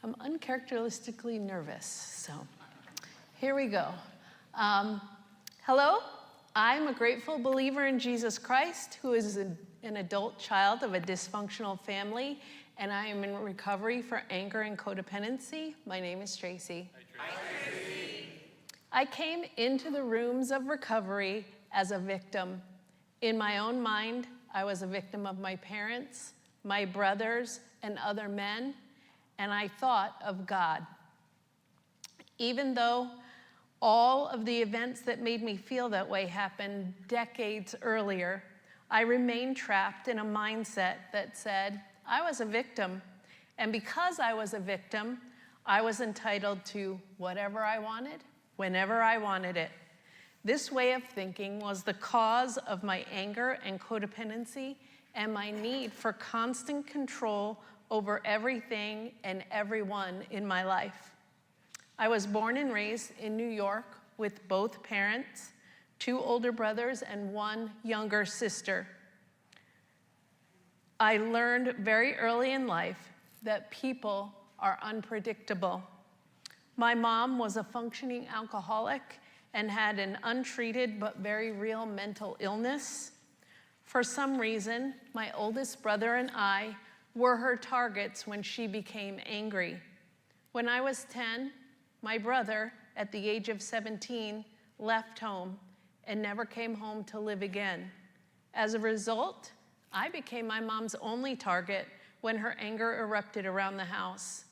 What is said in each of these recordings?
I'm uncharacteristically nervous, so here we go. Hello, I'm a grateful believer in Jesus Christ who is an adult child of a dysfunctional family, and I am in recovery for anger and codependency. My name is Tracy. Hi, Tracy. I came into the rooms of recovery as a victim. In my own mind, I was a victim of my parents, my brothers, and other men, and I thought of God. Even though all of the events that made me feel that way happened decades earlier, I remained trapped in a mindset that said I was a victim, and because I was a victim, I was entitled to whatever I wanted, whenever I wanted it. This way of thinking was the cause of my anger and codependency and my need for constant control over everything and everyone in my life. I was born and raised in New York with both parents, 2 older brothers, and 1 younger sister. I learned very early in life that people are unpredictable. My mom was a functioning alcoholic and had an untreated but very real mental illness. For some reason, my oldest brother and I were her targets when she became angry. When I was 10, my brother, at the age of 17, left home and never came home to live again. As a result, I became my mom's only target when her anger erupted around the house.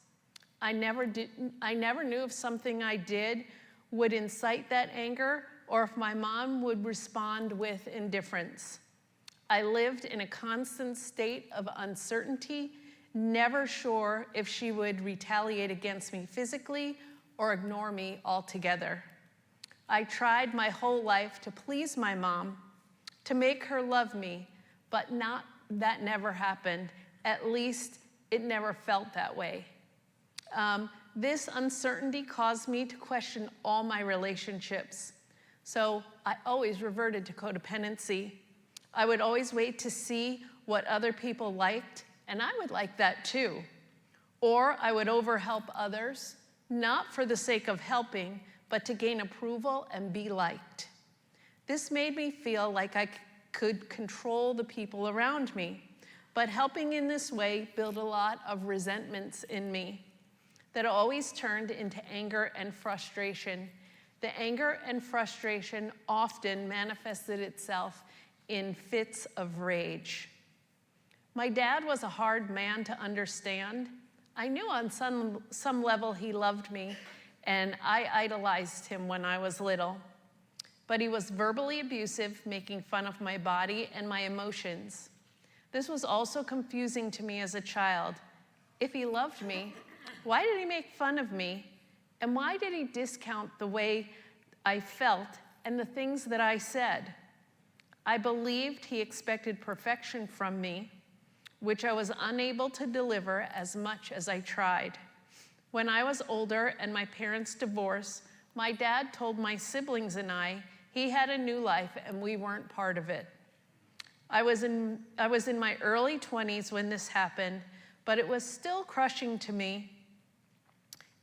I never knew if something I did would incite that anger or if my mom would respond with indifference. I lived in a constant state of uncertainty, never sure if she would retaliate against me physically or ignore me altogether. I tried my whole life to please my mom, to make her love me, but that never happened. At least it never felt that way. This uncertainty caused me to question all my relationships. So I always reverted to codependency. I would always wait to see what other people liked, and I would like that too. Or I would overhelp others, not for the sake of helping, but to gain approval and be liked. This made me feel like I could control the people around me, but helping in this way built a lot of resentments in me that always turned into anger and frustration. The anger and frustration often manifested itself in fits of rage. My dad was a hard man to understand. I knew on some level he loved me, and I idolized him when I was little. But he was verbally abusive, making fun of my body and my emotions. This was also confusing to me as a child. If he loved me, why did he make fun of me? And why did he discount the way I felt and the things that I said? I believed he expected perfection from me, which I was unable to deliver as much as I tried. When I was older and my parents divorced, my dad told my siblings and I he had a new life and we weren't part of it. I was in my early 20s when this happened, but it was still crushing to me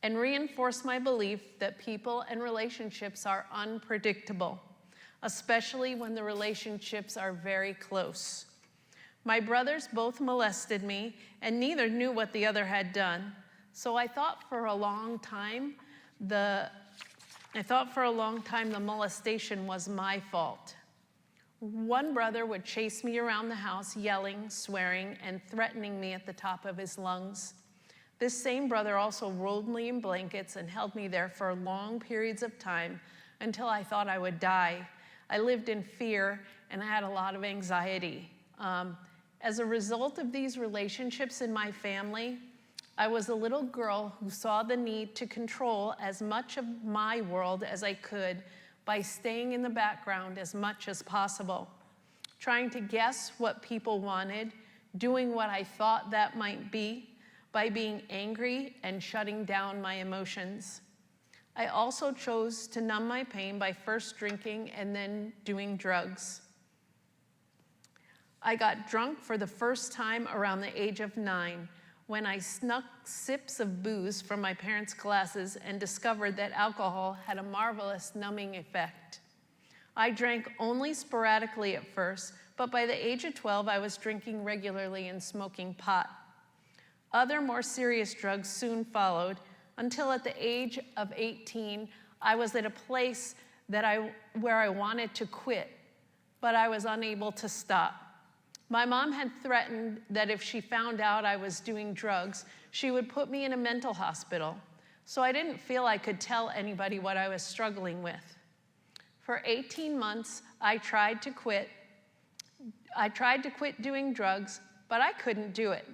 and reinforced my belief that people and relationships are unpredictable, especially when the relationships are very close. My brothers both molested me, and neither knew what the other had done. So I thought for a long time the molestation was my fault. One brother would chase me around the house, yelling, swearing, and threatening me at the top of his lungs. This same brother also rolled me in blankets and held me there for long periods of time until I thought I would die. I lived in fear, and I had a lot of anxiety. As a result of these relationships in my family, I was a little girl who saw the need to control as much of my world as I could by staying in the background as much as possible, trying to guess what people wanted, doing what I thought that might be, by being angry and shutting down my emotions. I also chose to numb my pain by first drinking and then doing drugs. I got drunk for the first time around the age of 9, when I snuck sips of booze from my parents' glasses and discovered that alcohol had a marvelous numbing effect. I drank only sporadically at first, but by the age of 12, I was drinking regularly and smoking pot. Other more serious drugs soon followed, until at the age of 18, I was at a place where I wanted to quit, but I was unable to stop. My mom had threatened that if she found out I was doing drugs, she would put me in a mental hospital, so I didn't feel I could tell anybody what I was struggling with. For 18 months, I tried to quit doing drugs, but I couldn't do it.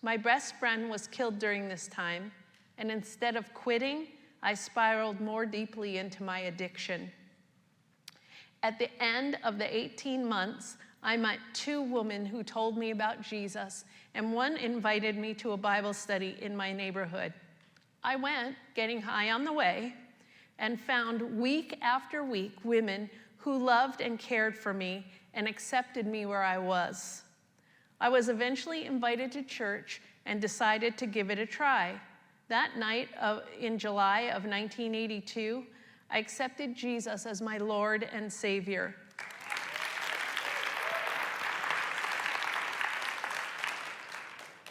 My best friend was killed during this time, and instead of quitting, I spiraled more deeply into my addiction. At the end of the 18 months, I met 2 women who told me about Jesus, and one invited me to a Bible study in my neighborhood. I went, getting high on the way, and found week after week women who loved and cared for me and accepted me where I was. I was eventually invited to church and decided to give it a try. That night in July of 1982, I accepted Jesus as my Lord and Savior.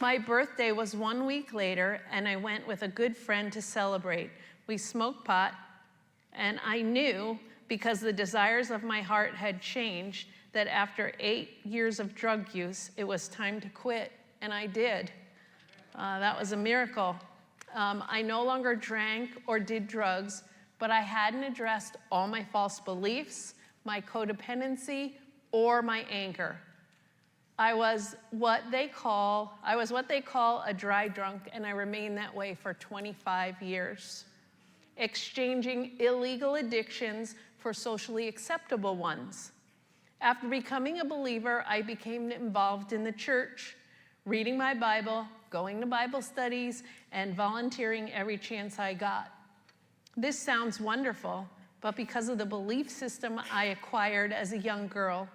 My birthday was 1 week later, and I went with a good friend to celebrate. We smoked pot, and I knew, because the desires of my heart had changed, that after 8 years of drug use, it was time to quit, and I did. That was a miracle. I no longer drank or did drugs, but I hadn't addressed all my false beliefs, my codependency, or my anger. I was what they call a dry drunk, and I remained that way for 25 years, exchanging illegal addictions for socially acceptable ones. After becoming a believer, I became involved in the church, reading my Bible, going to Bible studies, and volunteering every chance I got. This sounds wonderful, but because of the belief system I acquired as a young girl,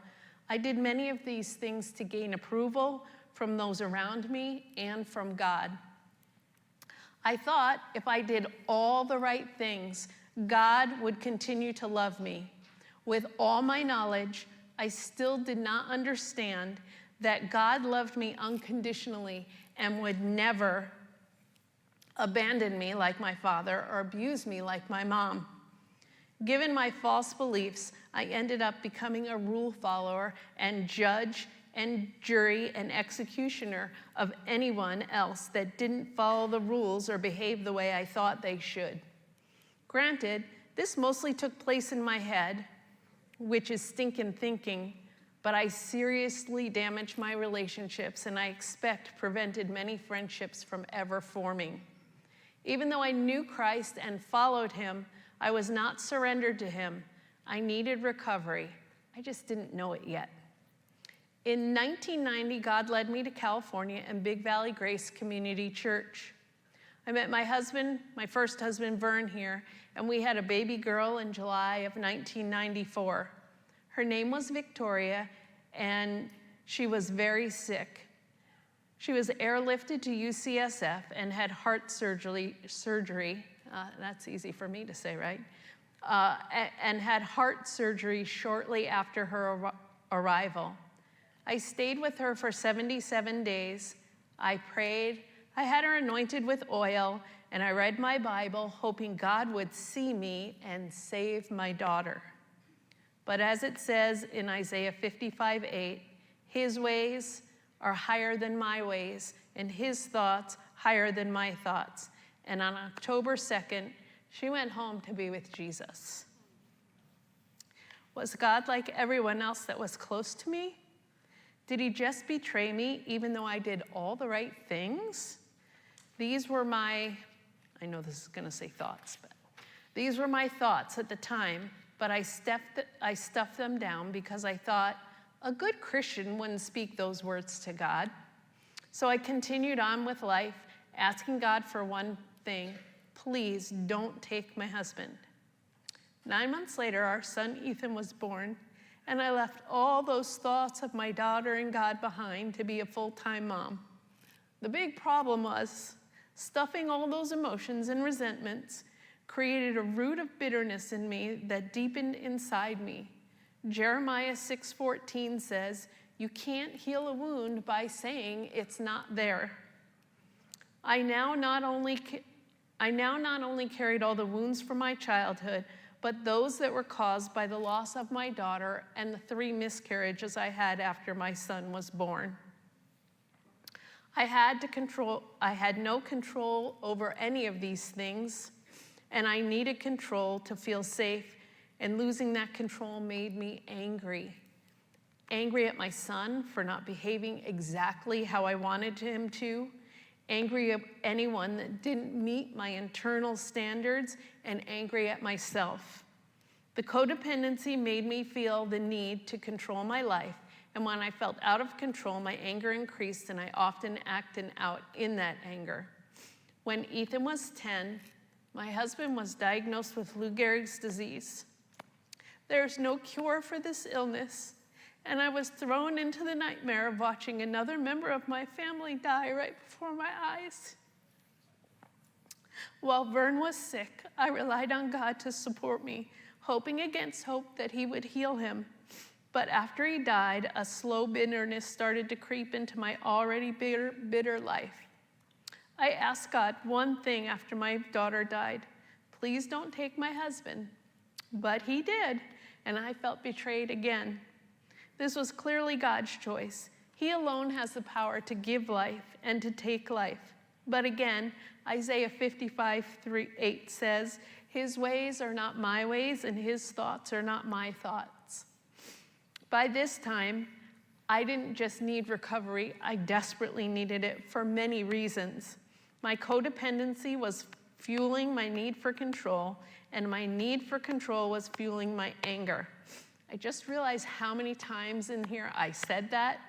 I did many of these things to gain approval from those around me and from God. I thought if I did all the right things, God would continue to love me. With all my knowledge, I still did not understand that God loved me unconditionally and would never abandon me like my father or abuse me like my mom. Given my false beliefs, I ended up becoming a rule follower and judge and jury and executioner of anyone else that didn't follow the rules or behave the way I thought they should. Granted, this mostly took place in my head, which is stinking thinking, but I seriously damaged my relationships, and I expect prevented many friendships from ever forming. Even though I knew Christ and followed him, I was not surrendered to him. I needed recovery. I just didn't know it yet. In 1990, God led me to California and Big Valley Grace Community Church. I met my husband, my first husband, Vern, here, and we had a baby girl in July of 1994. Her name was Victoria, and she was very sick. She was airlifted to UCSF and had heart surgery, that's easy for me to say, right? And had heart surgery shortly after her arrival. I stayed with her for 77 days. I prayed, I had her anointed with oil, and I read my Bible, hoping God would see me and save my daughter. But as it says in Isaiah 55:8, his ways are higher than my ways, and his thoughts higher than my thoughts. And on October 2nd, she went home to be with Jesus. Was God like everyone else that was close to me? Did he just betray me even though I did all the right things? These were my, I know this is going to say thoughts, but these were my thoughts at the time, but I stuffed them down because I thought a good Christian wouldn't speak those words to God. So I continued on with life, asking God for one thing: please don't take my husband. 9 months later, our son Ethan was born, and I left all those thoughts of my daughter and God behind to be a full-time mom. The big problem was stuffing all those emotions and resentments created a root of bitterness in me that deepened inside me. Jeremiah 6:14 says, "You can't heal a wound by saying it's not there." I now not only carried all the wounds from my childhood, but those that were caused by the loss of my daughter and the 3 miscarriages I had after my son was born. I had no control over any of these things, and I needed control to feel safe, and losing that control made me angry. Angry at my son for not behaving exactly how I wanted him to, angry at anyone that didn't meet my internal standards, and angry at myself. The codependency made me feel the need to control my life, and when I felt out of control, my anger increased, and I often acted out in that anger. When Ethan was 10, my husband was diagnosed with Lou Gehrig's disease. There's no cure for this illness, and I was thrown into the nightmare of watching another member of my family die right before my eyes. While Vern was sick, I relied on God to support me, hoping against hope that he would heal him. But after he died, a slow bitterness started to creep into my already bitter life. I asked God one thing after my daughter died: please don't take my husband. But he did, and I felt betrayed again. This was clearly God's choice. He alone has the power to give life and to take life. But again, Isaiah 55:8 says, "His ways are not my ways, and his thoughts are not my thoughts." By this time, I didn't just need recovery, I desperately needed it for many reasons. My codependency was fueling my need for control, and my need for control was fueling my anger. I just realized how many times in here I said that.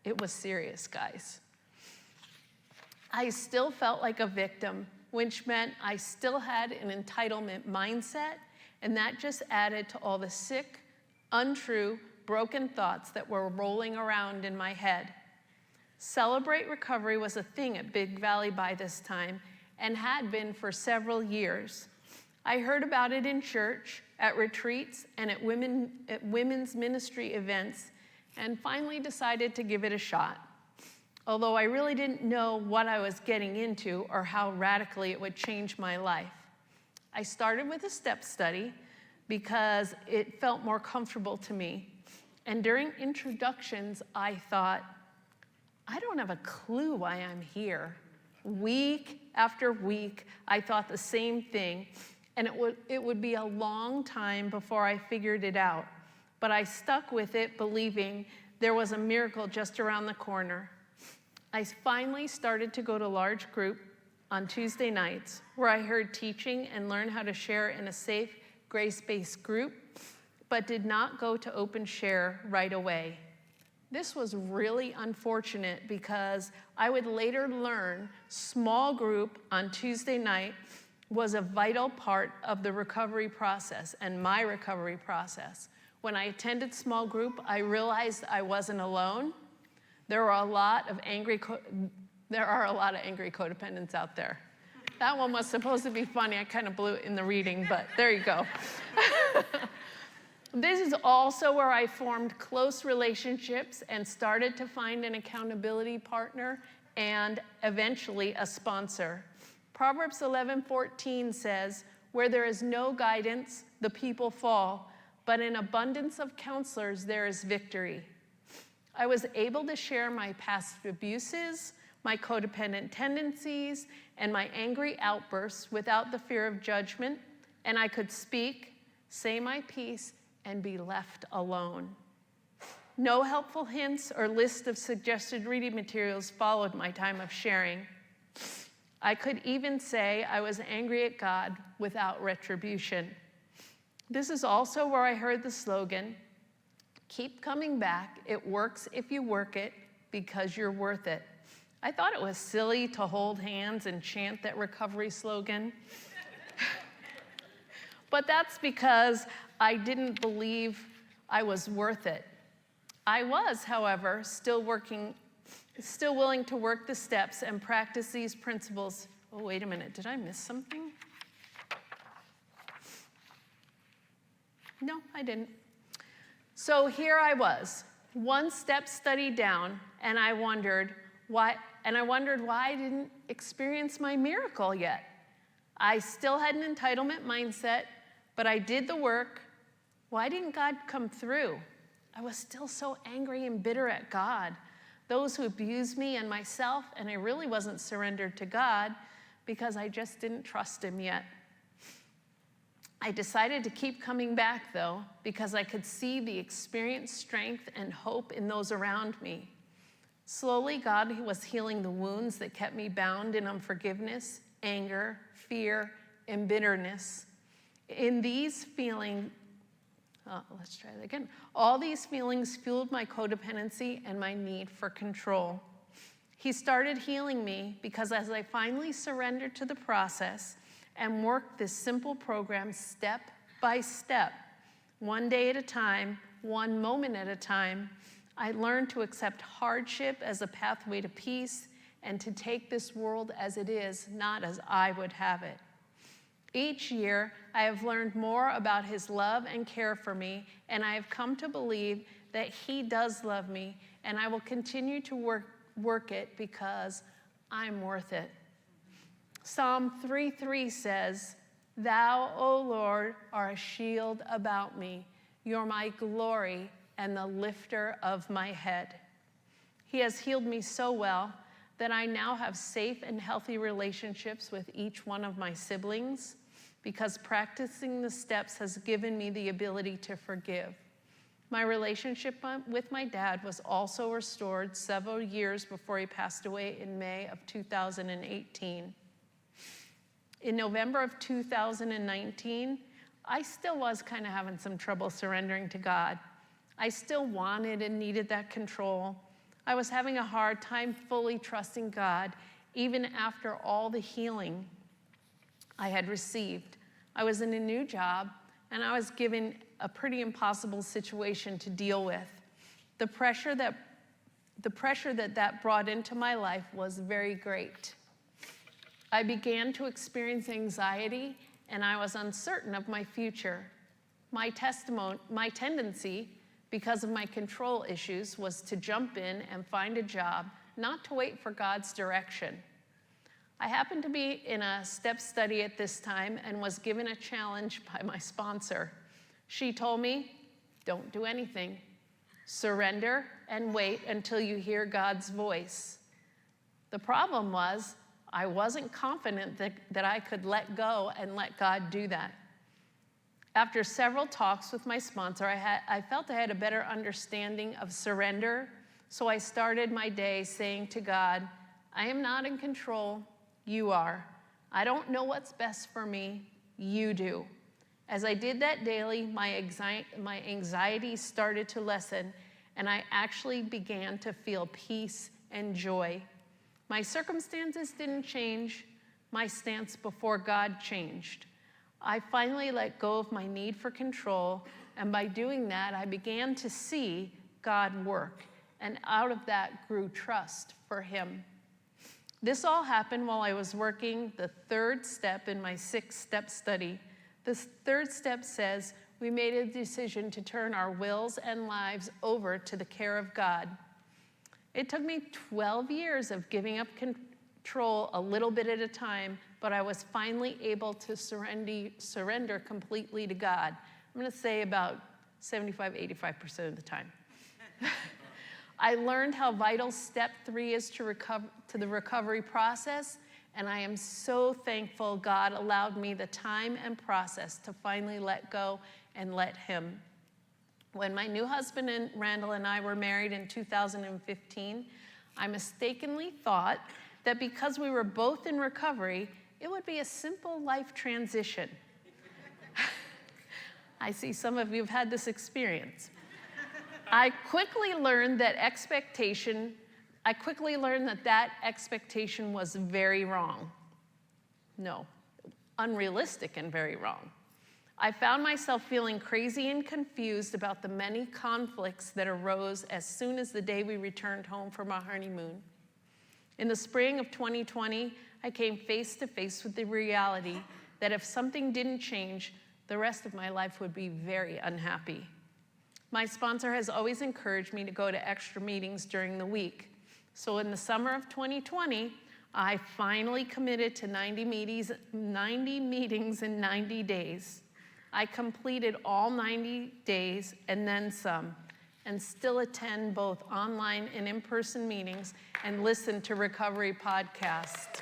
It was serious, guys. I still felt like a victim, which meant I still had an entitlement mindset, and that just added to all the sick, untrue, broken thoughts that were rolling around in my head. Celebrate Recovery was a thing at Big Valley by this time, and had been for several years. I heard about it in church, at retreats, and at women's ministry events, and finally decided to give it a shot. Although I really didn't know what I was getting into or how radically it would change my life. I started with a step study because it felt more comfortable to me. And during introductions, I thought, I don't have a clue why I'm here. Week after week, I thought the same thing, and it would be a long time before I figured it out. But I stuck with it, believing there was a miracle just around the corner. I finally started to go to large group on Tuesday nights, where I heard teaching and learned how to share in a safe, grace-based group, but did not go to open share right away. This was really unfortunate because I would later learn small group on Tuesday night was a vital part of the recovery process and my recovery process. When I attended small group, I realized I wasn't alone. There are a lot of angry codependents out there. That one was supposed to be funny. I kind of blew it in the reading, but there you go. This is also where I formed close relationships and started to find an accountability partner and eventually a sponsor. Proverbs 11:14 says, "Where there is no guidance, the people fall, but in abundance of counselors there is victory." I was able to share my past abuses, my codependent tendencies, and my angry outbursts without the fear of judgment, and I could speak, say my piece, and be left alone. No helpful hints or list of suggested reading materials followed my time of sharing. I could even say I was angry at God without retribution. This is also where I heard the slogan, "Keep coming back, it works if you work it, because you're worth it." I thought it was silly to hold hands and chant that recovery slogan. But that's because I didn't believe I was worth it. I was, however, still working still willing to work the steps and practice these principles. Oh, wait a minute, did I miss something? No, I didn't. So here I was, one step study down, and I wondered why I didn't experience my miracle yet. I still had an entitlement mindset, but I did the work. Why didn't God come through? I was still so angry and bitter at God, those who abused me and myself, and I really wasn't surrendered to God because I just didn't trust him yet. I decided to keep coming back, though, because I could see the experienced strength and hope in those around me. Slowly, God was healing the wounds that kept me bound in unforgiveness, anger, fear, and bitterness. In these feelings, let's try that again. All these feelings fueled my codependency and my need for control. He started healing me because as I finally surrendered to the process and worked this simple program step by step, one day at a time, one moment at a time, I learned to accept hardship as a pathway to peace and to take this world as it is, not as I would have it. Each year, I have learned more about his love and care for me, and I have come to believe that he does love me, and I will continue to work it because I'm worth it. Psalm 3:3 says, "Thou, O Lord, art a shield about me. You're my glory and the lifter of my head." He has healed me so well that I now have safe and healthy relationships with each one of my siblings because practicing the steps has given me the ability to forgive. My relationship with my dad was also restored several years before he passed away in May of 2018. In November of 2019, I still was kind of having some trouble surrendering to God. I still wanted and needed that control. I was having a hard time fully trusting God, even after all the healing I had received. I was in a new job, and I was given a pretty impossible situation to deal with. The pressure that brought into my life was very great. I began to experience anxiety, and I was uncertain of my future. My tendency, because of my control issues, was to jump in and find a job, not to wait for God's direction. I happened to be in a step study at this time and was given a challenge by my sponsor. She told me, don't do anything. Surrender and wait until you hear God's voice. The problem was, I wasn't confident that I could let go and let God do that. After several talks with my sponsor, I felt I had a better understanding of surrender, so I started my day saying to God, I am not in control, you are. I don't know what's best for me, you do. As I did that daily, my anxiety started to lessen, and I actually began to feel peace and joy. My circumstances didn't change, my stance before God changed. I finally let go of my need for control, and by doing that, I began to see God work, and out of that grew trust for him. This all happened while I was working the third step in my 6-step study. This third step says we made a decision to turn our wills and lives over to the care of God. It took me 12 years of giving up control a little bit at a time, but I was finally able to surrender completely to God. I'm going to say about 75-85% of the time. I learned how vital step 3 is to the recovery process, and I am so thankful God allowed me the time and process to finally let go and let him. When my new husband Randall and I were married in 2015, I mistakenly thought that because we were both in recovery, it would be a simple life transition. I see some of you have had this experience. I quickly learned that expectation was very wrong. No, unrealistic and very wrong. I found myself feeling crazy and confused about the many conflicts that arose as soon as the day we returned home from our honeymoon. In the spring of 2020, I came face to face with the reality that if something didn't change, the rest of my life would be very unhappy. My sponsor has always encouraged me to go to extra meetings during the week. So in the summer of 2020, I finally committed to 90 meetings in 90 days. I completed all 90 days and then some, and still attend both online and in-person meetings and listen to recovery podcasts.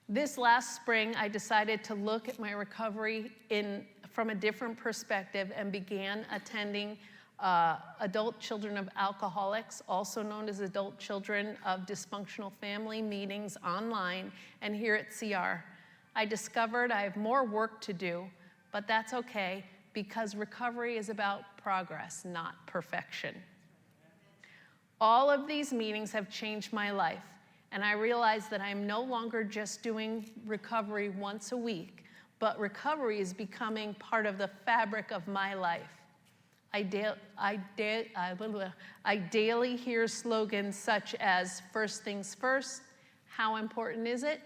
This last spring, I decided to look at my recovery from a different perspective and began attending adult children of alcoholics, also known as adult children of dysfunctional family meetings online and here at CR. I discovered I have more work to do, but that's okay because recovery is about progress, not perfection. All of these meetings have changed my life, and I realized that I'm no longer just doing recovery once a week, but recovery is becoming part of the fabric of my life. I daily hear slogans such as first things first, how important is it?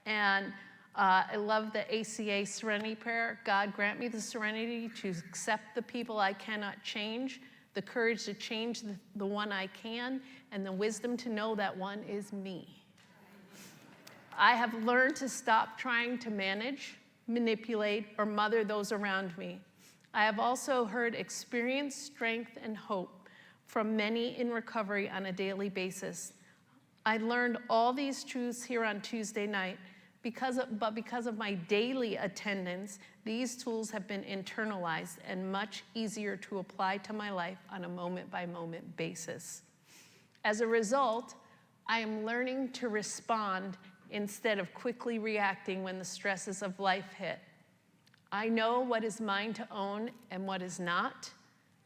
And I love the ACA Serenity Prayer. God grant me the serenity to accept the people I cannot change, the courage to change the one I can, and the wisdom to know that one is me. I have learned to stop trying to manage, manipulate, or mother those around me. I have also heard experience, strength, and hope from many in recovery on a daily basis. I learned all these truths here on Tuesday night, but because of my daily attendance, these tools have been internalized and much easier to apply to my life on a moment-by-moment basis. As a result, I am learning to respond instead of quickly reacting when the stresses of life hit. I know what is mine to own and what is not.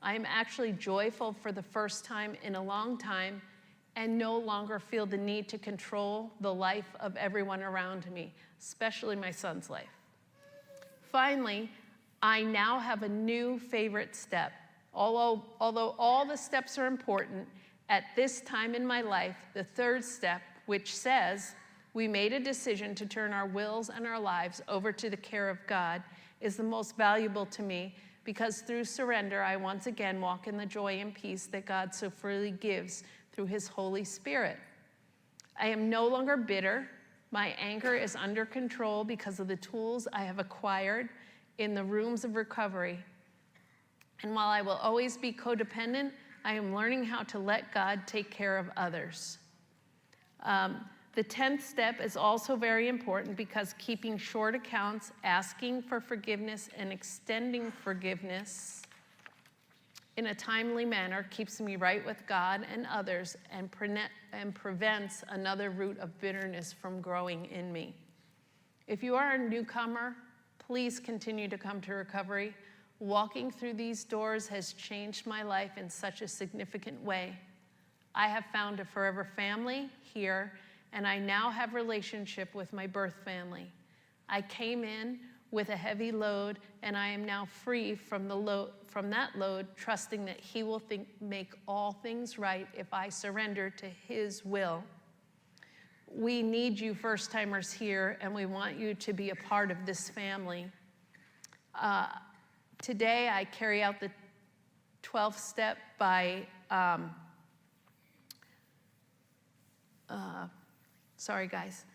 I am actually joyful for the first time in a long time and no longer feel the need to control the life of everyone around me, especially my son's life. Finally, I now have a new favorite step. Although all the steps are important, at this time in my life, the third step, which says, we made a decision to turn our wills and our lives over to the care of God, is the most valuable to me because through surrender, I once again walk in the joy and peace that God so freely gives through his Holy Spirit. I am no longer bitter. My anger is under control because of the tools I have acquired in the rooms of recovery. And while I will always be codependent, I am learning how to let God take care of others. The 10th step is also very important because keeping short accounts, asking for forgiveness, and extending forgiveness in a timely manner keeps me right with God and others and prevents another root of bitterness from growing in me. If you are a newcomer, please continue to come to recovery. Walking through these doors has changed my life in such a significant way. I have found a forever family here, and I now have a relationship with my birth family. I came in with a heavy load, and I am now free from that load, trusting that he will make all things right if I surrender to his will. We need you first-timers here, and we want you to be a part of this family. Today, I carry out the 12th step by sorry, guys.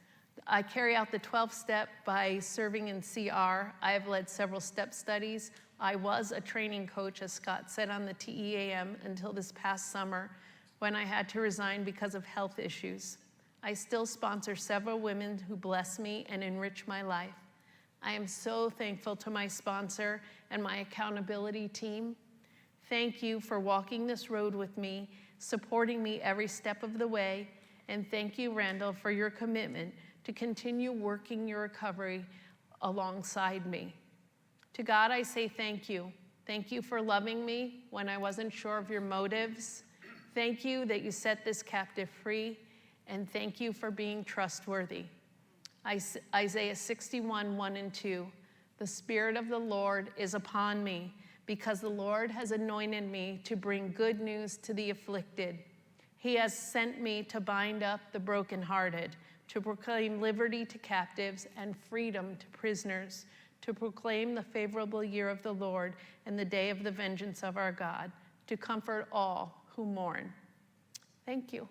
I carry out the 12th step by serving in CR. I have led several step studies. I was a training coach, as Scott said, on the TEAM until this past summer when I had to resign because of health issues. I still sponsor several women who bless me and enrich my life. I am so thankful to my sponsor and my accountability team. Thank you for walking this road with me, supporting me every step of the way, and thank you, Randall, for your commitment to continue working your recovery alongside me. To God, I say thank you. Thank you for loving me when I wasn't sure of your motives. Thank you that you set this captive free, and thank you for being trustworthy. Isaiah 61, 1 and 2. The Spirit of the Lord is upon me, because the Lord has anointed me to bring good news to the afflicted. He has sent me to bind up the brokenhearted, to proclaim liberty to captives and freedom to prisoners, to proclaim the favorable year of the Lord and the day of the vengeance of our God, to comfort all who mourn. Thank you.